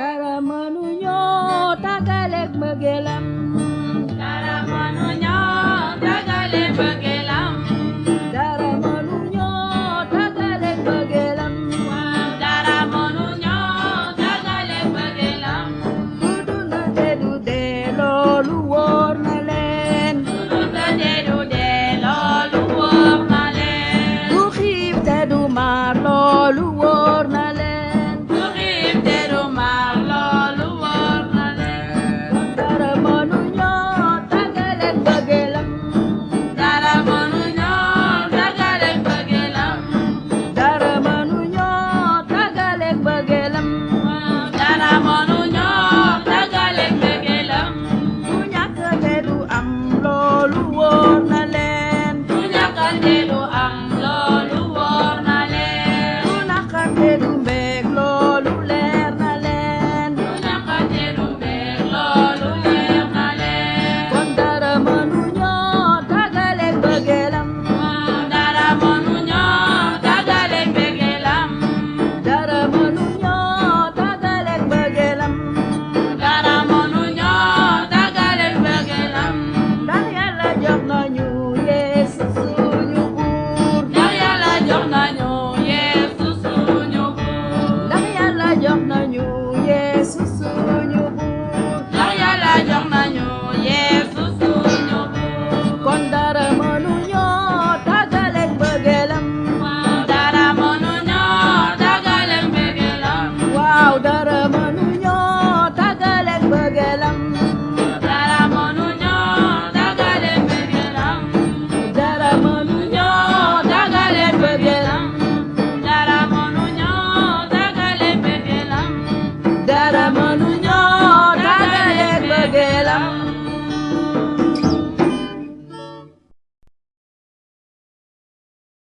dara mënuñoo tàggaleek mbëggeelam dara mënuñoo tàggale mbëggeelam dara mënuñoo tàggaleek mbëggeelam dara mënuñoo tàggale mbëggeelam du na te du dee loolu wóor na leen du te du dee loolu wóor na leen du xiif te du mar loolu wóor na leen du xiif te du mar loolu wóor na leen dara mënuñoo tàggaleek mbëggeelam dara mënuñoo tàggale mbëggeelam dara mënuñoo tàggaleek mbëggeelam dara mënuñoo tàggale mbëggeelam du ñàkk te du am loolu wóor na leen du ñàkk te du am loolu wóor na leen du naqar te du mbég loolu leer na leen du ñàkk te du mbég loolu leer na leen kon dara mënuñoo tàggaleek mbëggeelam dara mënuñoo tàggale mbëggeelam dara mënuñoo tàggaleek mbëggeelam dara mënuñoo tàggale mbëggeelam ndax Yàlla jox nañu Yeesu suñu buur ndax Yàlla jox nañu Yeesu suñu buur ndax Yàlla jox nañu Yeesu suñu buur ndax Yàlla jox nañu Yeesu suñu buur kon dara mënuñoo tàggaleek mbëggeelam dara mënuñoo tàggale mbëggeelam waaw dara mënuñoo tàggaleek mbëggeelam dara mënuñoo tàggale mbëggeelam dara mënuñoo tàggaleek mbëggeelam dara mënuñoo tàggale mbëggeelam dara mënuñoo